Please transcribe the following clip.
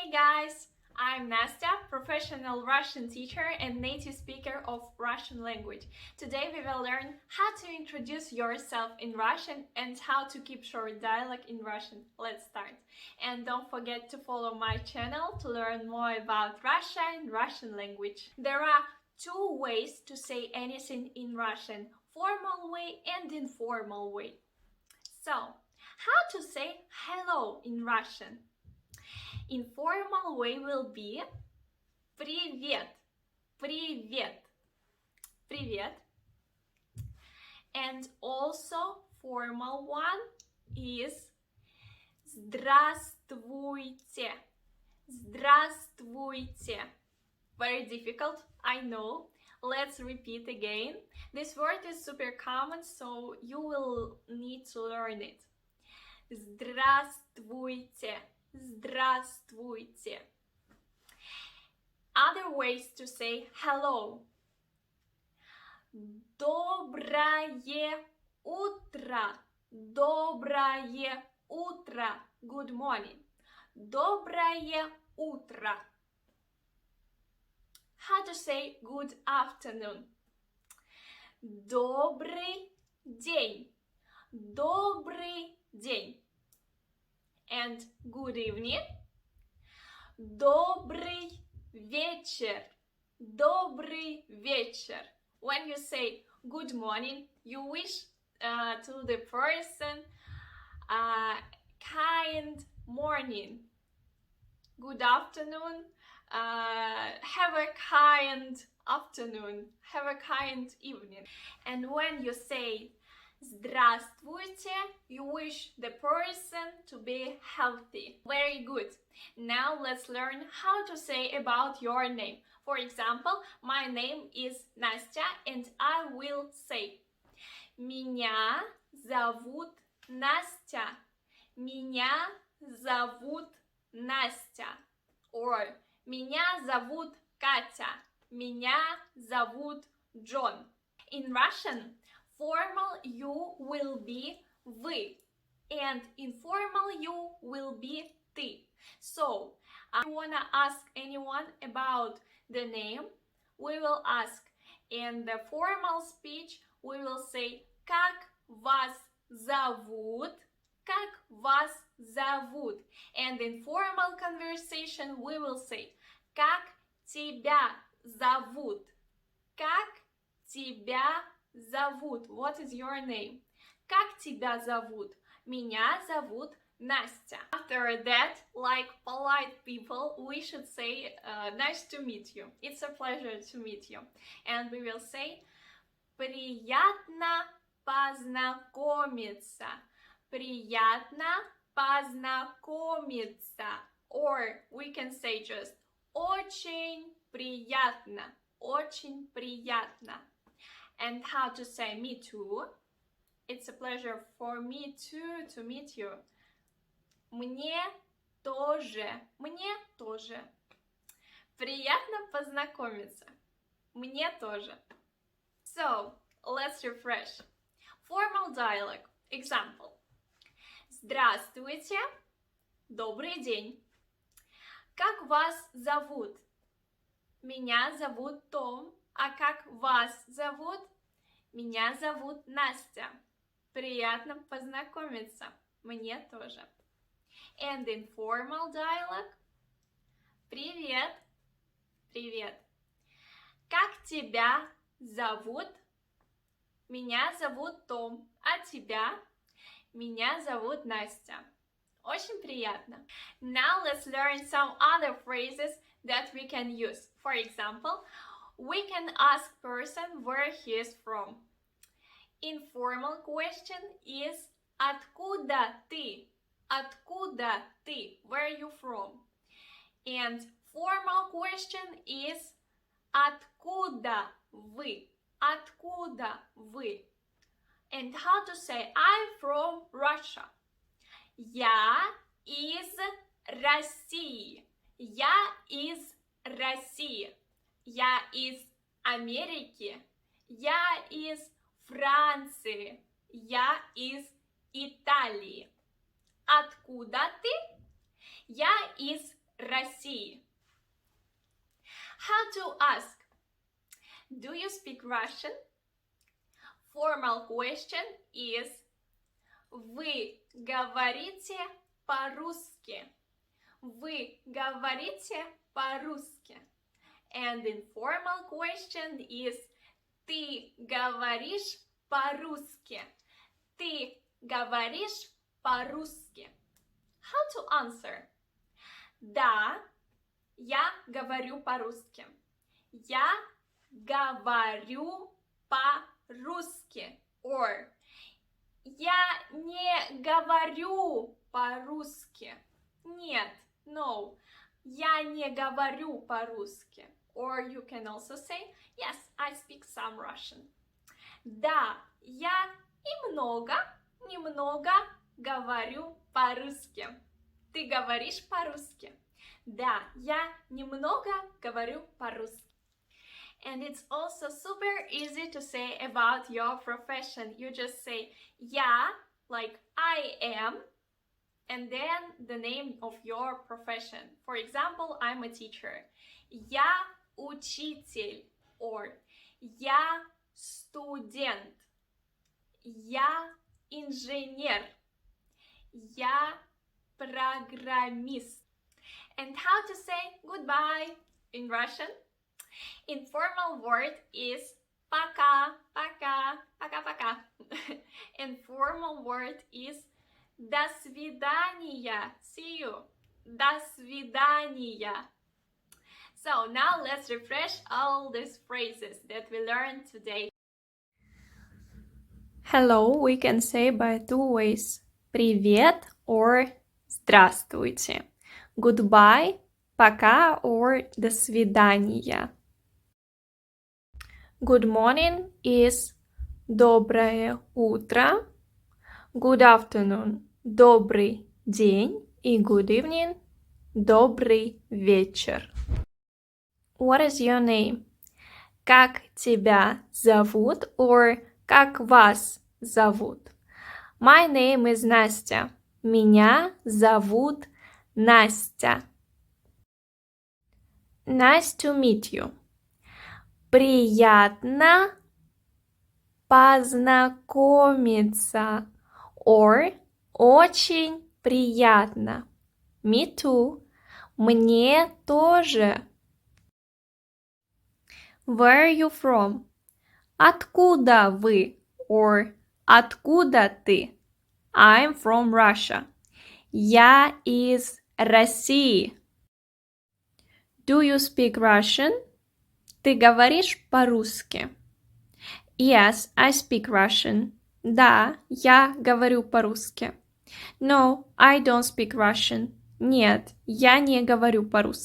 Hey guys, I'm Nastya, professional Russian teacher and native speaker of Russian language. Today we will learn how to introduce yourself in Russian and how to keep short dialogue in Russian. Let's start. And don't forget to follow my channel to learn more about Russia and Russian language. There are two ways to say anything in Russian: formal way and informal way. So, how to say hello in Russian? Informal way will be привет, привет, привет. And also formal one is здравствуйте, здравствуйте. Very difficult, I know. Let's repeat again. This word is super common, so you will need to learn it. Здравствуйте. Здравствуйте. Other ways to say hello. Доброе утро. Доброе утро. Good morning. Доброе утро. How to say good afternoon? Добрый день. Добрый день. And good evening. Добрый вечер. Добрый вечер. When you say good morning, you wish to the person kind morning. Good afternoon. Have a kind afternoon. Have a kind evening. And when you say здравствуйте, you wish the person to be healthy. Very good. Now let's learn how to say about your name. For example, my name is Nastya, and I will say меня зовут Настя. Меня зовут Настя. Or меня зовут Катя. Меня зовут John. In Russian, formal you will be вы, and informal you will be ты. So, if you wanna ask anyone about the name, we will ask. In the formal speech, we will say как вас зовут, как вас зовут. And in formal conversation, we will say как тебя зовут, как тебя зовут. What is your name? Как тебя зовут? Меня зовут Настя. After that, like polite people, we should say nice to meet you. It's a pleasure to meet you. And we will say приятно познакомиться. Приятно познакомиться. Or we can say just очень приятно. Очень приятно. And how to say me too? It's a pleasure for me too to meet you. Мне тоже. Мне тоже. Приятно познакомиться. Мне тоже. So, let's refresh. Formal dialogue. Example. Здравствуйте. Добрый день. Как вас зовут? Меня зовут Том. А как вас зовут? Меня зовут Настя. Приятно познакомиться. Мне тоже. And informal dialogue. Привет. Привет. Как тебя зовут? Меня зовут Том. А тебя? Меня зовут Настя. Очень приятно. Now let's learn some other phrases that we can use. For example, we can ask person where he is from. Informal question is откуда ты? Откуда ты? Where are you from? And formal question is откуда вы? Откуда вы? And how to say I'm from Russia? Я из России. Я из России. Я из Америки. Я из Франции. Я из Италии. Откуда ты? Я из России. How to ask? Do you speak Russian? Formal question is вы говорите по-русски? Вы говорите по-русски? And informal question is ты говоришь по-русски? Ты говоришь по-русски? How to answer? Да, я говорю по-русски. Я говорю по-русски. Or я не говорю по-русски. Нет, no. Я не говорю по-русски. Or you can also say, yes, I speak some Russian. Да, я немного говорю по-русски. Ты говоришь по-русски? Да, я немного говорю по-русски. And it's also super easy to say about your profession. You just say я, like I am, and then the name of your profession. For example, I'm a teacher. Я учитель, or я студент. Я инженер. Я программист. And how to say goodbye in Russian? Informal word is пока, пока, пока-пока. And formal word is до свидания. See you. До свидания. So now let's refresh all these phrases that we learned today. Hello we can say by two ways. Привет or здравствуйте. Goodbye, пока or до свидания. Good morning is доброе утро. Good afternoon – добрый день. И good evening – добрый вечер. What is your name? Как тебя зовут or как вас зовут? My name is Настя. Меня зовут Настя. Nice to meet you. Приятно познакомиться. Or очень приятно. Me too. Мне тоже. Where are you from? Откуда вы? Or откуда ты? I'm from Russia. Я из России. Do you speak Russian? Ты говоришь по-русски? Yes, I speak Russian. Да, я говорю по-русски. No, I don't speak Russian. Нет, я не говорю по-русски.